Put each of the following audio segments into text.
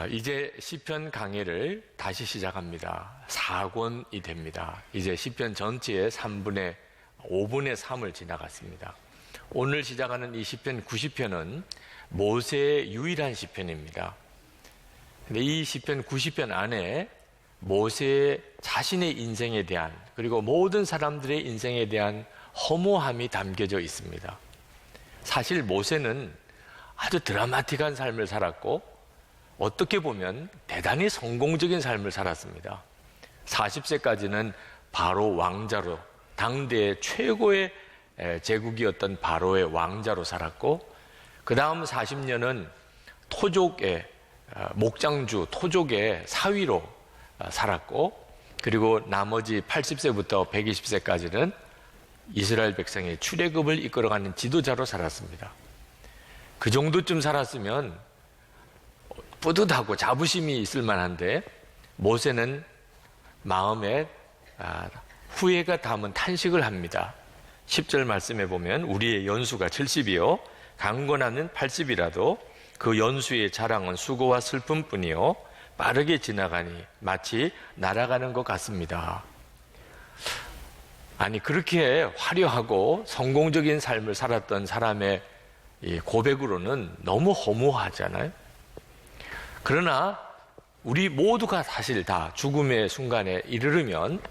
이제 시편 강해를 다시 시작합니다. 4권이 됩니다. 이제 시편 전체의 5분의 3을 지나갔습니다. 오늘 시작하는 이 시편 90편은 모세의 유일한 시편입니다. 근데 이 시편 90편 안에 모세의 자신의 인생에 대한, 그리고 모든 사람들의 인생에 대한 허무함이 담겨져 있습니다. 사실 모세는 아주 드라마틱한 삶을 살았고 어떻게 보면 대단히 성공적인 삶을 살았습니다. 40세까지는 바로 왕자로, 당대의 최고의 제국이었던 바로의 왕자로 살았고, 그 다음 40년은 토족의 목장주, 토족의 사위로 살았고, 그리고 나머지 80세부터 120세까지는 이스라엘 백성의 출애굽을 이끌어가는 지도자로 살았습니다. 그 정도쯤 살았으면 뿌듯하고 자부심이 있을 만한데, 모세는 마음에 후회가 담은 탄식을 합니다. 10절 말씀해 보면 우리의 연수가 70이요 강건하면 80이라도 그 연수의 자랑은 수고와 슬픔뿐이요 빠르게 지나가니 마치 날아가는 것 같습니다. 아니, 그렇게 화려하고 성공적인 삶을 살았던 사람의 이 고백으로는 너무 허무하잖아요. 그러나 우리 모두가 사실 다 죽음의 순간에 이르르면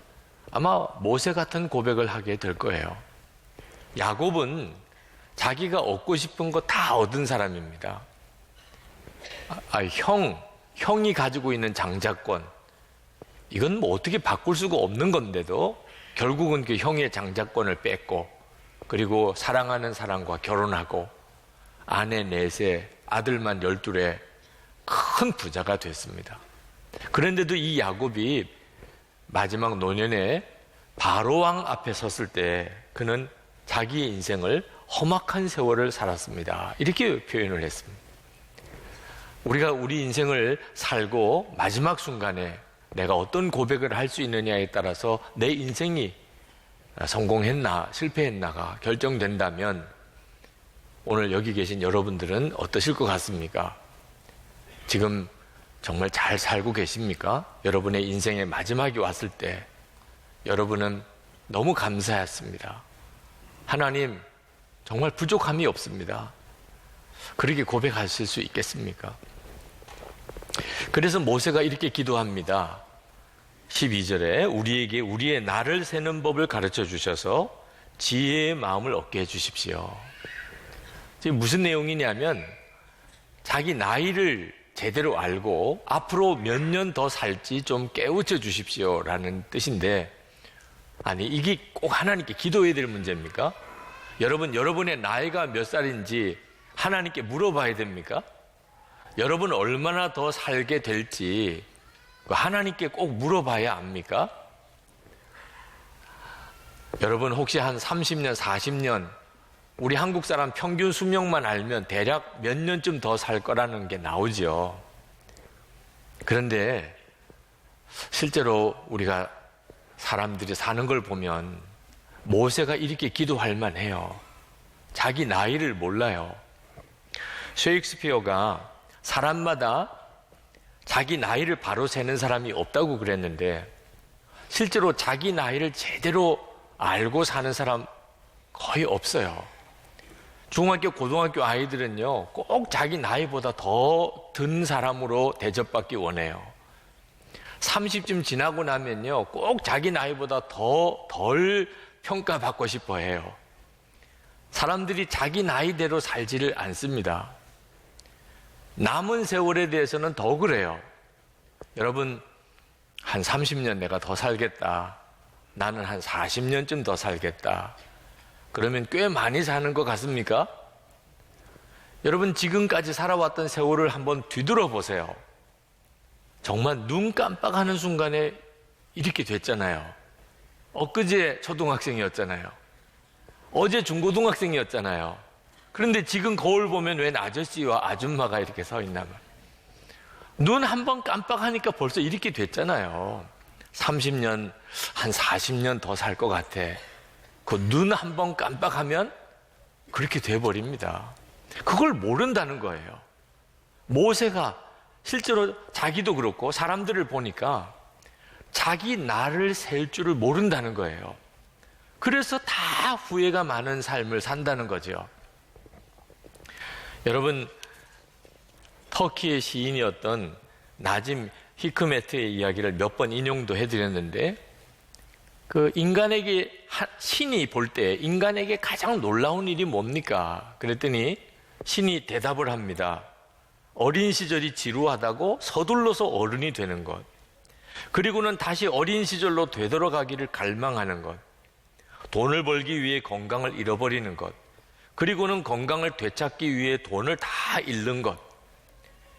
아마 모세 같은 고백을 하게 될 거예요. 야곱은 자기가 얻고 싶은 거 다 얻은 사람입니다. 형이 가지고 있는 장자권, 이건 뭐 어떻게 바꿀 수가 없는 건데도 결국은 그 형의 장자권을 뺏고, 그리고 사랑하는 사람과 결혼하고 아내 4세, 아들만 12에 큰 부자가 됐습니다. 그런데도 이 야곱이 마지막 노년에 바로왕 앞에 섰을 때 그는 자기의 인생을 험악한 세월을 살았습니다. 이렇게 표현을 했습니다. 우리가 우리 인생을 살고 마지막 순간에 내가 어떤 고백을 할 수 있느냐에 따라서 내 인생이 성공했나 실패했나가 결정된다면, 오늘 여기 계신 여러분들은 어떠실 것 같습니까? 지금 정말 잘 살고 계십니까? 여러분의 인생의 마지막이 왔을 때 여러분은 너무 감사했습니다. 하나님, 정말 부족함이 없습니다. 그렇게 고백하실 수 있겠습니까? 그래서 모세가 이렇게 기도합니다. 12절에 우리에게 우리의 날을 세는 법을 가르쳐 주셔서 지혜의 마음을 얻게 해주십시오. 지금 무슨 내용이냐면, 자기 나이를 제대로 알고 앞으로 몇 년 더 살지 좀 깨우쳐 주십시오 라는 뜻인데, 아니, 이게 꼭 하나님께 기도해야 될 문제입니까? 여러분의 나이가 몇 살인지 하나님께 물어봐야 됩니까? 여러분 얼마나 더 살게 될지 하나님께 꼭 물어봐야 합니까? 여러분 혹시 한 30년, 40년, 우리 한국 사람 평균 수명만 알면 대략 몇 년쯤 더 살 거라는 게 나오죠. 그런데 실제로 우리가 사람들이 사는 걸 보면 모세가 이렇게 기도할 만해요. 자기 나이를 몰라요. 셰익스피어가 사람마다 자기 나이를 바로 세는 사람이 없다고 그랬는데, 실제로 자기 나이를 제대로 알고 사는 사람 거의 없어요. 중학교, 고등학교 아이들은요, 꼭 자기 나이보다 더 든 사람으로 대접받기 원해요. 30쯤 지나고 나면요, 꼭 자기 나이보다 덜 평가받고 싶어 해요. 사람들이 자기 나이대로 살지를 않습니다. 남은 세월에 대해서는 더 그래요. 여러분, 한 30년 내가 더 살겠다. 나는 한 40년쯤 더 살겠다. 그러면 꽤 많이 사는 것 같습니까? 여러분, 지금까지 살아왔던 세월을 한번 뒤돌아 보세요. 정말 눈 깜빡하는 순간에 이렇게 됐잖아요. 엊그제 초등학생이었잖아요. 어제 중고등학생이었잖아요. 그런데 지금 거울 보면 웬 아저씨와 아줌마가 이렇게 서 있나 말이에요. 눈 한 번 깜빡하니까 벌써 이렇게 됐잖아요. 30년, 한 40년 더 살 것 같아. 그 눈 한 번 깜빡하면 그렇게 돼버립니다. 그걸 모른다는 거예요. 모세가 실제로 자기도 그렇고 사람들을 보니까 자기 나를 셀 줄을 모른다는 거예요. 그래서 다 후회가 많은 삶을 산다는 거죠. 여러분, 터키의 시인이었던 나짐 히크메트의 이야기를 몇 번 인용도 해드렸는데, 그 인간에게, 신이 볼 때 인간에게 가장 놀라운 일이 뭡니까? 그랬더니 신이 대답을 합니다. 어린 시절이 지루하다고 서둘러서 어른이 되는 것, 그리고는 다시 어린 시절로 되돌아가기를 갈망하는 것, 돈을 벌기 위해 건강을 잃어버리는 것, 그리고는 건강을 되찾기 위해 돈을 다 잃는 것,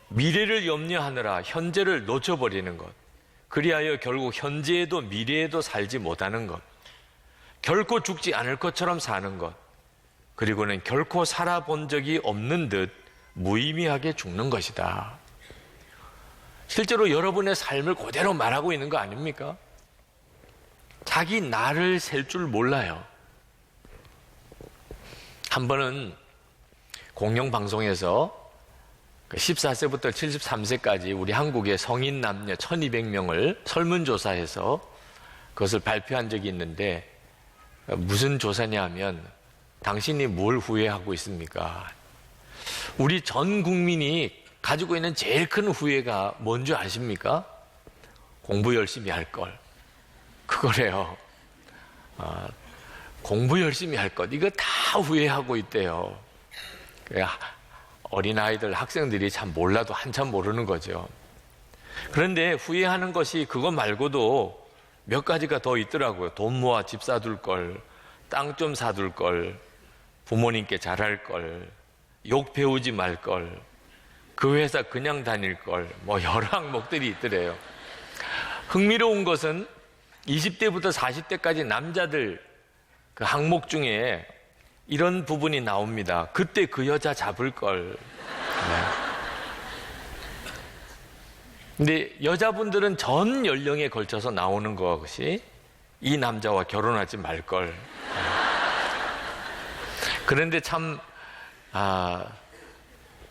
미래를 염려하느라 현재를 놓쳐버리는 것, 그리하여 결국 현재에도 미래에도 살지 못하는 것, 결코 죽지 않을 것처럼 사는 것, 그리고는 결코 살아본 적이 없는 듯 무의미하게 죽는 것이다. 실제로 여러분의 삶을 그대로 말하고 있는 거 아닙니까? 자기 나를 셀 줄 몰라요. 한 번은 공영방송에서 14세부터 73세까지 우리 한국의 성인 남녀 1200명을 설문조사해서 그것을 발표한 적이 있는데, 무슨 조사냐 하면 당신이 뭘 후회하고 있습니까? 우리 전 국민이 가지고 있는 제일 큰 후회가 뭔지 아십니까? 공부 열심히 할 걸. 그거래요. 공부 열심히 할 것. 이거 다 후회하고 있대요. 어린아이들, 학생들이 참 몰라도 한참 모르는 거죠. 그런데 후회하는 것이 그거 말고도 몇 가지가 더 있더라고요. 돈 모아 집 사둘 걸, 땅 좀 사둘 걸, 부모님께 잘할 걸, 욕 배우지 말 걸, 그 회사 그냥 다닐 걸, 뭐 여러 항목들이 있더래요. 흥미로운 것은 20대부터 40대까지 남자들 그 항목 중에 이런 부분이 나옵니다. 그때 그 여자 잡을 걸. 네. 근데 여자분들은 전 연령에 걸쳐서 나오는 것이 이 남자와 결혼하지 말 걸. 그런데 참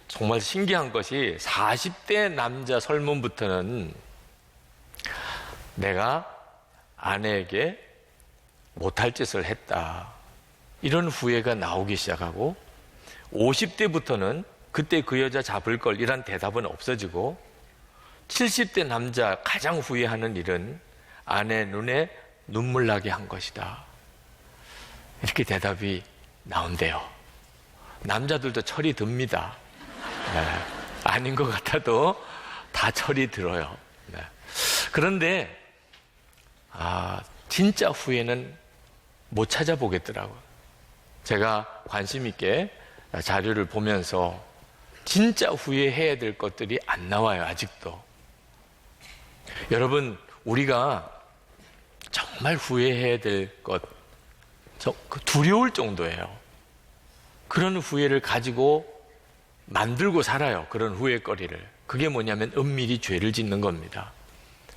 정말 신기한 것이 40대 남자 설문부터는 내가 아내에게 못할 짓을 했다, 이런 후회가 나오기 시작하고, 50대부터는 그때 그 여자 잡을 걸 이란 대답은 없어지고, 70대 남자 가장 후회하는 일은 아내 눈에 눈물 나게 한 것이다, 이렇게 대답이 나온대요. 남자들도 철이 듭니다. 네. 아닌 것 같아도 다 철이 들어요. 네. 그런데 진짜 후회는 못 찾아보겠더라고요. 제가 관심 있게 자료를 보면서 진짜 후회해야 될 것들이 안 나와요, 아직도. 여러분, 우리가 정말 후회해야 될 것, 두려울 정도예요. 그런 후회를 가지고 만들고 살아요, 그런 후회거리를. 그게 뭐냐면 은밀히 죄를 짓는 겁니다.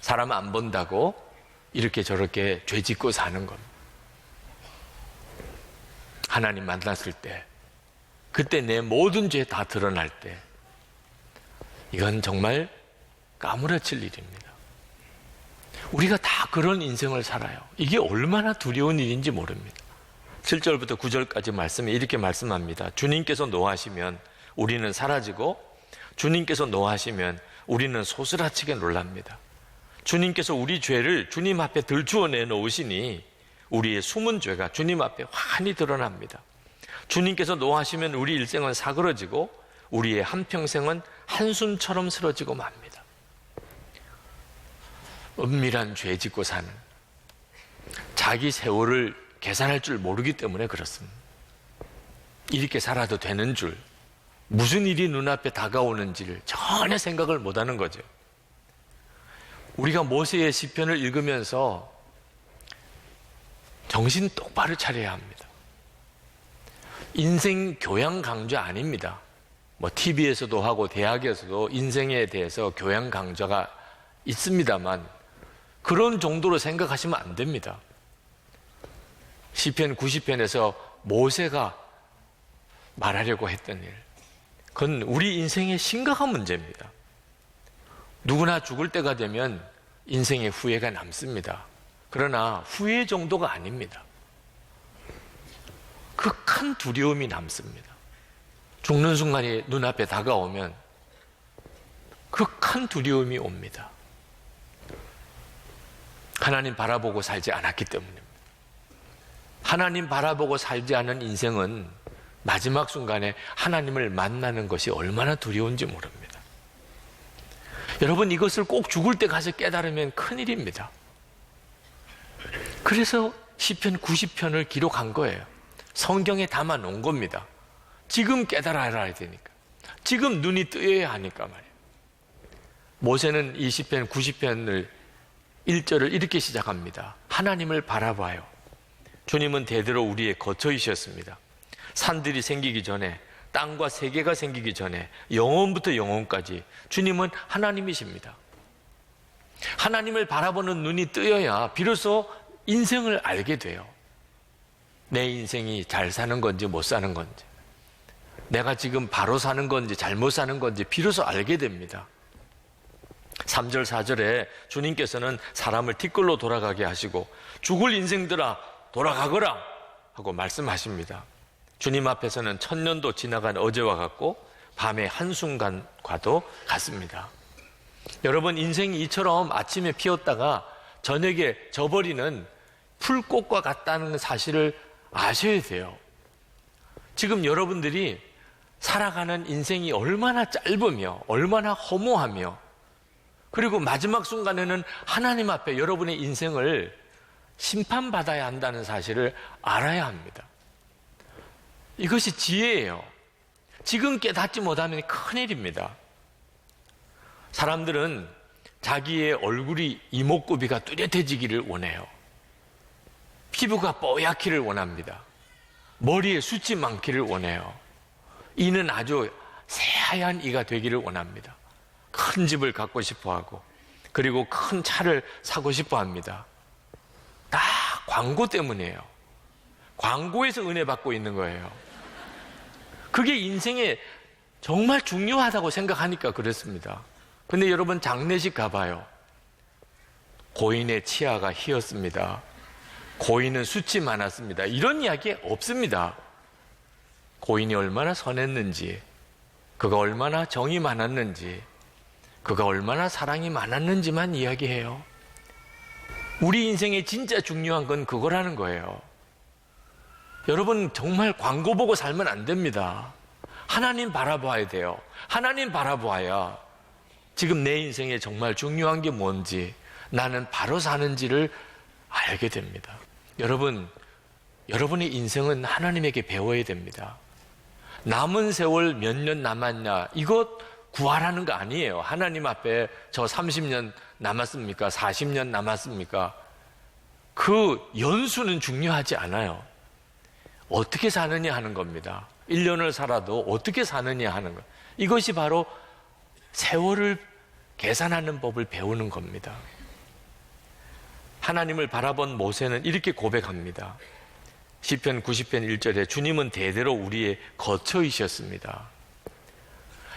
사람 안 본다고 이렇게 저렇게 죄 짓고 사는 겁니다. 하나님 만났을 때, 그때 내 모든 죄 다 드러날 때, 이건 정말 까무러칠 일입니다. 우리가 다 그런 인생을 살아요. 이게 얼마나 두려운 일인지 모릅니다. 7절부터 9절까지 말씀에 이렇게 말씀합니다. 주님께서 노하시면 우리는 사라지고, 주님께서 노하시면 우리는 소스라치게 놀랍니다. 주님께서 우리 죄를 주님 앞에 들추어 내놓으시니 우리의 숨은 죄가 주님 앞에 환히 드러납니다. 주님께서 노하시면 우리 일생은 사그러지고 우리의 한평생은 한숨처럼 쓰러지고 맙니다. 은밀한 죄 짓고 사는, 자기 세월을 계산할 줄 모르기 때문에 그렇습니다. 이렇게 살아도 되는 줄, 무슨 일이 눈앞에 다가오는지를 전혀 생각을 못하는 거죠. 우리가 모세의 시편을 읽으면서 정신 똑바로 차려야 합니다. 인생 교양 강좌 아닙니다. 뭐 TV에서도 하고 대학에서도 인생에 대해서 교양 강좌가 있습니다만 그런 정도로 생각하시면 안 됩니다. 시편 90편에서 모세가 말하려고 했던 일, 그건 우리 인생의 심각한 문제입니다. 누구나 죽을 때가 되면 인생의 후회가 남습니다. 그러나 후회 정도가 아닙니다. 극한 두려움이 남습니다. 죽는 순간이 눈앞에 다가오면 극한 두려움이 옵니다. 하나님 바라보고 살지 않았기 때문입니다. 하나님 바라보고 살지 않은 인생은 마지막 순간에 하나님을 만나는 것이 얼마나 두려운지 모릅니다. 여러분, 이것을 꼭 죽을 때 가서 깨달으면 큰일입니다. 그래서 시편 90편을 기록한 거예요. 성경에 담아 놓은 겁니다. 지금 깨달아야 되니까. 지금 눈이 뜨여야 하니까 말이에요. 모세는 이 시편 90편을 1절을 이렇게 시작합니다. 하나님을 바라봐요. 주님은 대대로 우리의 거처이셨습니다. 산들이 생기기 전에, 땅과 세계가 생기기 전에, 영원부터 영원까지 주님은 하나님이십니다. 하나님을 바라보는 눈이 뜨여야 비로소 인생을 알게 돼요. 내 인생이 잘 사는 건지 못 사는 건지, 내가 지금 바로 사는 건지 잘못 사는 건지 비로소 알게 됩니다. 3절 4절에 주님께서는 사람을 뒷걸로 돌아가게 하시고 죽을 인생들아 돌아가거라 하고 말씀하십니다. 주님 앞에서는 1000년도 지나간 어제와 같고 밤의 한순간과도 같습니다. 여러분, 인생이 이처럼 아침에 피었다가 저녁에 져버리는 풀꽃과 같다는 사실을 아셔야 돼요. 지금 여러분들이 살아가는 인생이 얼마나 짧으며 얼마나 허무하며, 그리고 마지막 순간에는 하나님 앞에 여러분의 인생을 심판받아야 한다는 사실을 알아야 합니다. 이것이 지혜예요. 지금 깨닫지 못하면 큰일입니다. 사람들은 자기의 얼굴이 이목구비가 뚜렷해지기를 원해요. 피부가 뽀얗기를 원합니다. 머리에 숱이 많기를 원해요. 이는 아주 새하얀 이가 되기를 원합니다. 큰 집을 갖고 싶어 하고, 그리고 큰 차를 사고 싶어 합니다. 다 광고 때문이에요. 광고에서 은혜 받고 있는 거예요. 그게 인생에 정말 중요하다고 생각하니까 그렇습니다. 근데 여러분, 장례식 가봐요. 고인의 치아가 휘었습니다. 고인은 숱이 많았습니다. 이런 이야기 없습니다. 고인이 얼마나 선했는지, 그가 얼마나 정이 많았는지, 그가 얼마나 사랑이 많았는지만 이야기해요. 우리 인생에 진짜 중요한 건 그거라는 거예요. 여러분, 정말 광고 보고 살면 안 됩니다. 하나님 바라봐야 돼요. 하나님 바라봐야 지금 내 인생에 정말 중요한 게 뭔지, 나는 바로 사는지를 알게 됩니다. 여러분, 여러분의 인생은 하나님에게 배워야 됩니다. 남은 세월 몇 년 남았냐, 이것 구하라는 거 아니에요. 하나님 앞에 저 30년 남았습니까? 40년 남았습니까? 그 연수는 중요하지 않아요. 어떻게 사느냐 하는 겁니다. 1년을 살아도 어떻게 사느냐 하는 것. 이것이 바로 세월을 계산하는 법을 배우는 겁니다. 하나님을 바라본 모세는 이렇게 고백합니다. 시편 90편 1절에 주님은 대대로 우리의 거처이셨습니다.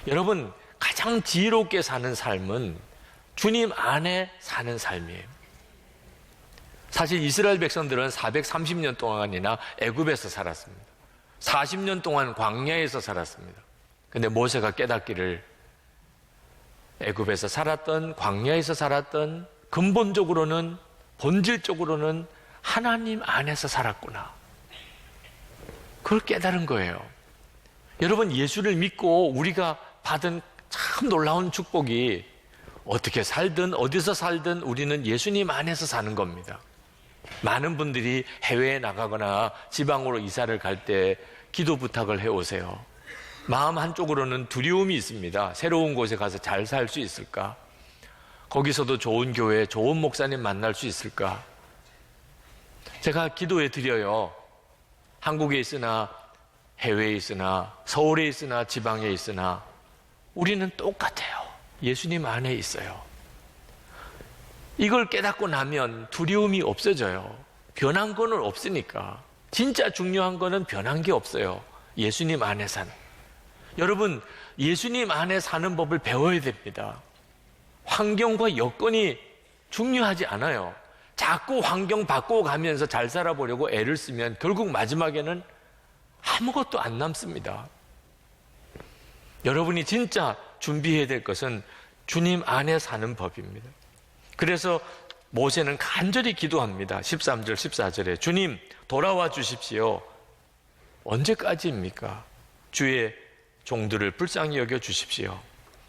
여러분, 가장 지혜롭게 사는 삶은 주님 안에 사는 삶이에요. 사실 이스라엘 백성들은 430년 동안이나 애굽에서 살았습니다. 40년 동안 광야에서 살았습니다. 근데 모세가 깨닫기를, 애굽에서 살았던, 광야에서 살았던, 근본적으로는, 본질적으로는 하나님 안에서 살았구나. 그걸 깨달은 거예요. 여러분, 예수를 믿고 우리가 받은 참 놀라운 축복이, 어떻게 살든 어디서 살든 우리는 예수님 안에서 사는 겁니다. 많은 분들이 해외에 나가거나 지방으로 이사를 갈 때 기도 부탁을 해오세요. 마음 한쪽으로는 두려움이 있습니다. 새로운 곳에 가서 잘 살 수 있을까? 거기서도 좋은 교회, 좋은 목사님 만날 수 있을까? 제가 기도해 드려요. 한국에 있으나 해외에 있으나 서울에 있으나 지방에 있으나 우리는 똑같아요. 예수님 안에 있어요. 이걸 깨닫고 나면 두려움이 없어져요. 변한 거는 없으니까. 진짜 중요한 거는 변한 게 없어요. 예수님 안에 사는. 여러분, 예수님 안에 사는 법을 배워야 됩니다. 환경과 여건이 중요하지 않아요. 자꾸 환경 바꿔가면서 잘 살아보려고 애를 쓰면 결국 마지막에는 아무것도 안 남습니다. 여러분이 진짜 준비해야 될 것은 주님 안에 사는 법입니다. 그래서 모세는 간절히 기도합니다. 13절, 14절에 주님 돌아와 주십시오. 언제까지입니까? 주의 종들을 불쌍히 여겨 주십시오.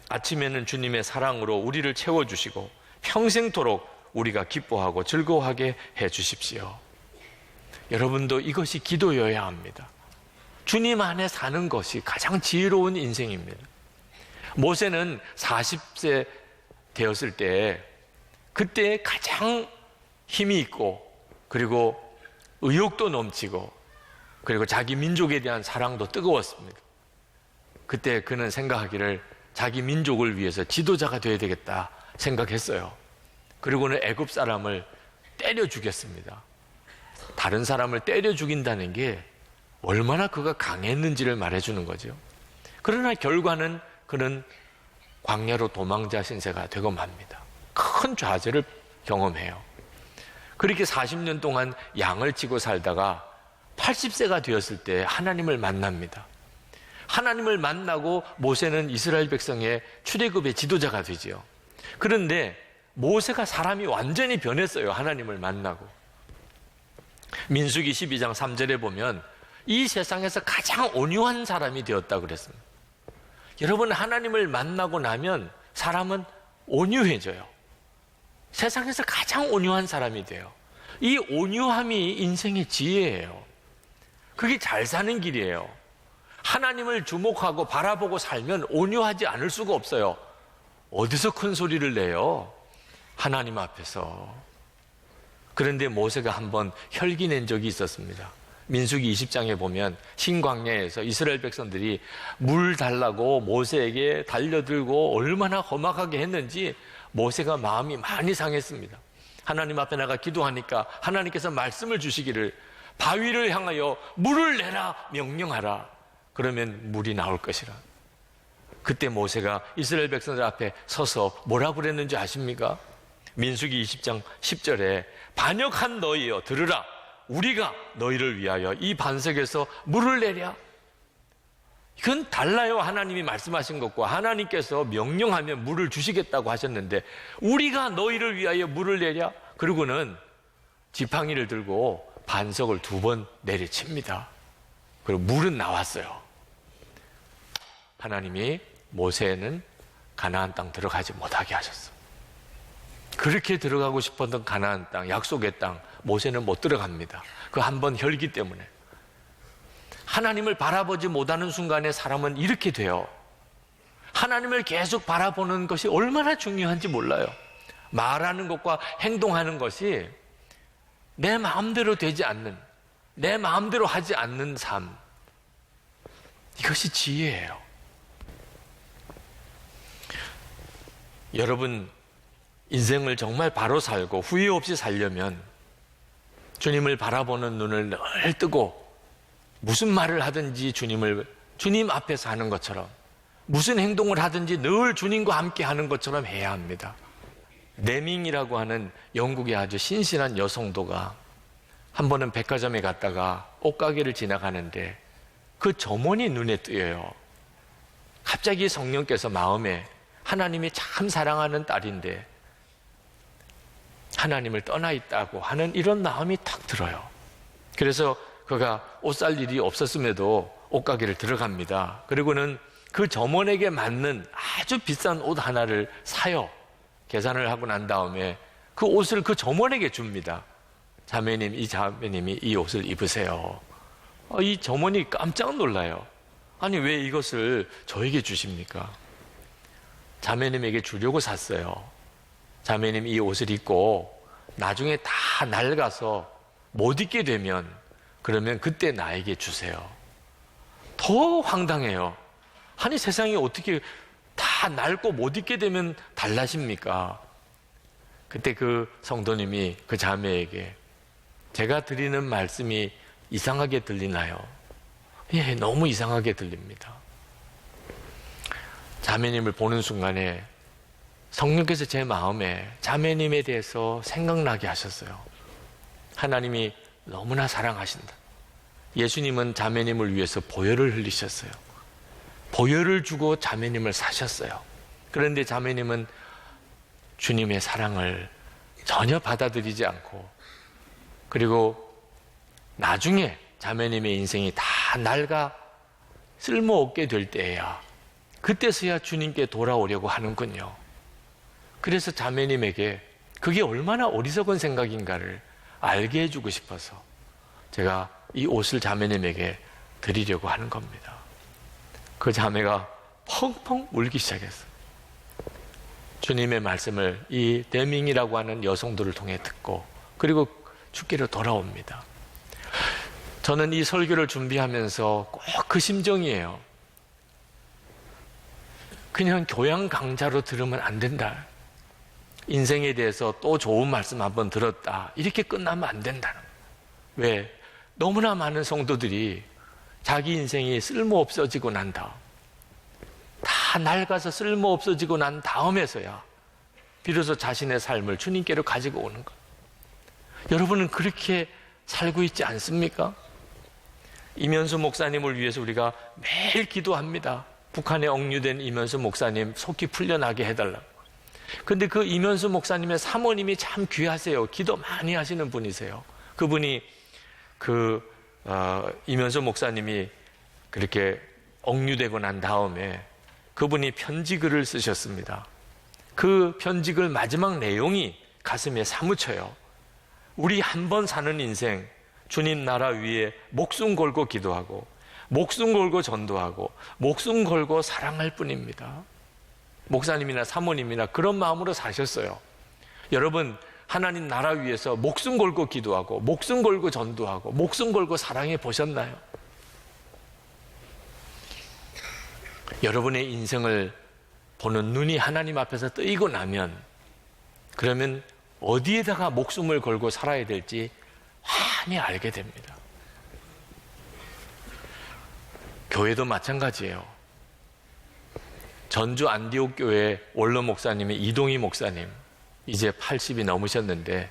아침에는 주님의 사랑으로 우리를 채워주시고 평생토록 우리가 기뻐하고 즐거워하게 해 주십시오. 여러분도 이것이 기도여야 합니다. 주님 안에 사는 것이 가장 지혜로운 인생입니다. 모세는 40세 되었을 때 그때 가장 힘이 있고 그리고 의욕도 넘치고 그리고 자기 민족에 대한 사랑도 뜨거웠습니다. 그때 그는 생각하기를 자기 민족을 위해서 지도자가 되어야 되겠다 생각했어요. 그리고는 애굽 사람을 때려 죽였습니다. 다른 사람을 때려 죽인다는 게 얼마나 그가 강했는지를 말해주는 거죠. 그러나 결과는 그는 광야로 도망자 신세가 되고 맙니다. 큰 좌절을 경험해요. 그렇게 40년 동안 양을 치고 살다가 80세가 되었을 때 하나님을 만납니다. 하나님을 만나고 모세는 이스라엘 백성의 출애굽의 지도자가 되지요. 그런데 모세가 사람이 완전히 변했어요. 하나님을 만나고. 민수기 12장 3절에 보면 이 세상에서 가장 온유한 사람이 되었다고 그랬습니다. 여러분, 하나님을 만나고 나면 사람은 온유해져요. 세상에서 가장 온유한 사람이 돼요. 이 온유함이 인생의 지혜예요. 그게 잘 사는 길이에요. 하나님을 주목하고 바라보고 살면 온유하지 않을 수가 없어요. 어디서 큰 소리를 내요? 하나님 앞에서. 그런데 모세가 한번 혈기 낸 적이 있었습니다. 민수기 20장에 보면 신광야에서 이스라엘 백성들이 물 달라고 모세에게 달려들고 얼마나 험악하게 했는지 모세가 마음이 많이 상했습니다. 하나님 앞에 나가 기도하니까 하나님께서 말씀을 주시기를 바위를 향하여 물을 내라 명령하라. 그러면 물이 나올 것이라. 그때 모세가 이스라엘 백성들 앞에 서서 뭐라고 그랬는지 아십니까? 민수기 20장 10절에 반역한 너희여 들으라. 우리가 너희를 위하여 이 반석에서 물을 내랴. 이건 달라요. 하나님이 말씀하신 것과 하나님께서 명령하면 물을 주시겠다고 하셨는데 우리가 너희를 위하여 물을 내랴. 그리고는 지팡이를 들고 반석을 2번 내리칩니다. 그리고 물은 나왔어요. 하나님이 모세는 가나안 땅 들어가지 못하게 하셨어요. 그렇게 들어가고 싶었던 가나안 땅, 약속의 땅, 모세는 못 들어갑니다. 그 한 번 혈기 때문에. 하나님을 바라보지 못하는 순간에 사람은 이렇게 돼요. 하나님을 계속 바라보는 것이 얼마나 중요한지 몰라요. 말하는 것과 행동하는 것이 내 마음대로 되지 않는, 내 마음대로 하지 않는 삶. 이것이 지혜예요. 여러분, 인생을 정말 바로 살고 후회 없이 살려면 주님을 바라보는 눈을 늘 뜨고 무슨 말을 하든지 주님 앞에서 하는 것처럼 무슨 행동을 하든지 늘 주님과 함께 하는 것처럼 해야 합니다. 네밍이라고 하는 영국의 아주 신실한 여성도가 한 번은 백화점에 갔다가 옷가게를 지나가는데 그 점원이 눈에 띄어요. 갑자기 성령께서 마음에 하나님이 참 사랑하는 딸인데 하나님을 떠나 있다고 하는 이런 마음이 탁 들어요. 그래서 그가 옷 살 일이 없었음에도 옷가게를 들어갑니다. 그리고는 그 점원에게 맞는 아주 비싼 옷 하나를 사요. 계산을 하고 난 다음에 그 옷을 그 점원에게 줍니다. 자매님, 이 자매님이 이 옷을 입으세요. 이 점원이 깜짝 놀라요. 아니, 왜 이것을 저에게 주십니까? 자매님에게 주려고 샀어요. 자매님 이 옷을 입고 나중에 다 낡아서 못 입게 되면 그러면 그때 나에게 주세요. 더 황당해요. 아니, 세상이 어떻게 다 낡고 못 입게 되면 달라집니까? 그때 그 성도님이 그 자매에게 제가 드리는 말씀이 이상하게 들리나요? 예, 너무 이상하게 들립니다. 자매님을 보는 순간에 성령께서 제 마음에 자매님에 대해서 생각나게 하셨어요. 하나님이 너무나 사랑하신다. 예수님은 자매님을 위해서 보혈을 흘리셨어요. 보혈을 주고 자매님을 사셨어요. 그런데 자매님은 주님의 사랑을 전혀 받아들이지 않고, 그리고 나중에 자매님의 인생이 다 낡아 쓸모없게 될 때야, 그때서야 주님께 돌아오려고 하는군요. 그래서 자매님에게 그게 얼마나 어리석은 생각인가를 알게 해주고 싶어서 제가 이 옷을 자매님에게 드리려고 하는 겁니다. 그 자매가 펑펑 울기 시작했어요. 주님의 말씀을 이 데밍이라고 하는 여성들을 통해 듣고, 그리고 주께로 돌아옵니다. 저는 이 설교를 준비하면서 꼭 그 심정이에요. 그냥 교양 강좌로 들으면 안 된다. 인생에 대해서 또 좋은 말씀 한번 들었다, 이렇게 끝나면 안 된다는 거예요. 왜? 너무나 많은 성도들이 자기 인생이 쓸모없어지고 난 다음, 다 낡아서 쓸모없어지고 난 다음에서야 비로소 자신의 삶을 주님께로 가지고 오는 것. 여러분은 그렇게 살고 있지 않습니까? 이면수 목사님을 위해서 우리가 매일 기도합니다. 북한에 억류된 이면수 목사님 속히 풀려나게 해달라고. 근데 그 이면수 목사님의 사모님이 참 귀하세요. 기도 많이 하시는 분이세요. 그분이 이면수 목사님이 그렇게 억류되고 난 다음에 그분이 편지글을 쓰셨습니다. 그 편지글 마지막 내용이 가슴에 사무쳐요. 우리 한 번 사는 인생, 주님 나라 위에 목숨 걸고 기도하고, 목숨 걸고 전도하고, 목숨 걸고 사랑할 뿐입니다. 목사님이나 사모님이나 그런 마음으로 사셨어요. 여러분, 하나님 나라 위해서 목숨 걸고 기도하고, 목숨 걸고 전도하고, 목숨 걸고 사랑해 보셨나요? 여러분의 인생을 보는 눈이 하나님 앞에서 뜨이고 나면, 그러면 어디에다가 목숨을 걸고 살아야 될지 환히 알게 됩니다. 교회도 마찬가지예요. 전주 안디옥 교회 원로 목사님이 이동희 목사님, 이제 80이 넘으셨는데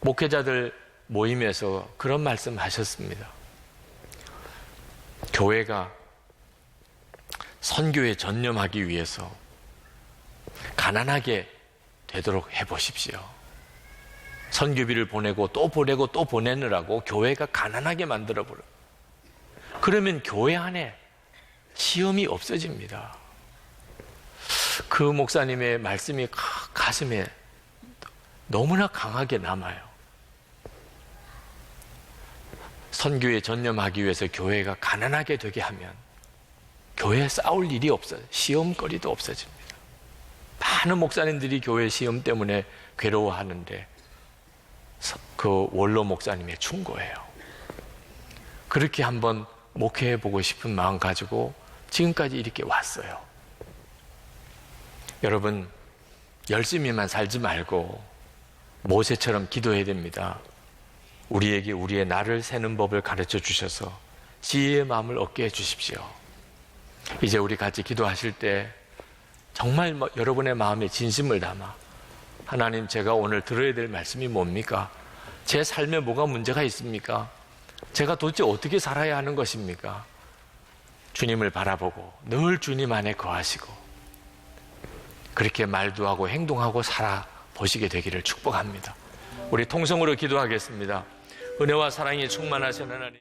목회자들 모임에서 그런 말씀 하셨습니다. 교회가 선교에 전념하기 위해서 가난하게 되도록 해보십시오. 선교비를 보내고 또 보내고 또 보내느라고 교회가 가난하게 만들어버려. 그러면 교회 안에 시험이 없어집니다. 그 목사님의 말씀이 가슴에 너무나 강하게 남아요. 선교에 전념하기 위해서 교회가 가난하게 되게 하면 교회에 싸울 일이 없어요. 시험거리도 없어집니다. 많은 목사님들이 교회 시험 때문에 괴로워하는데 그 원로 목사님의 충고예요. 그렇게 한번 목회해보고 싶은 마음 가지고 지금까지 이렇게 왔어요. 여러분, 열심히만 살지 말고 모세처럼 기도해야 됩니다. 우리에게 우리의 날을 세는 법을 가르쳐 주셔서 지혜의 마음을 얻게 해주십시오. 이제 우리 같이 기도하실 때 정말 여러분의 마음에 진심을 담아, 하나님, 제가 오늘 들어야 될 말씀이 뭡니까? 제 삶에 뭐가 문제가 있습니까? 제가 도대체 어떻게 살아야 하는 것입니까? 주님을 바라보고 늘 주님 안에 거하시고 그렇게 말도 하고 행동하고 살아보시게 되기를 축복합니다. 우리 통성으로 기도하겠습니다. 은혜와 사랑이 충만하신 하나님,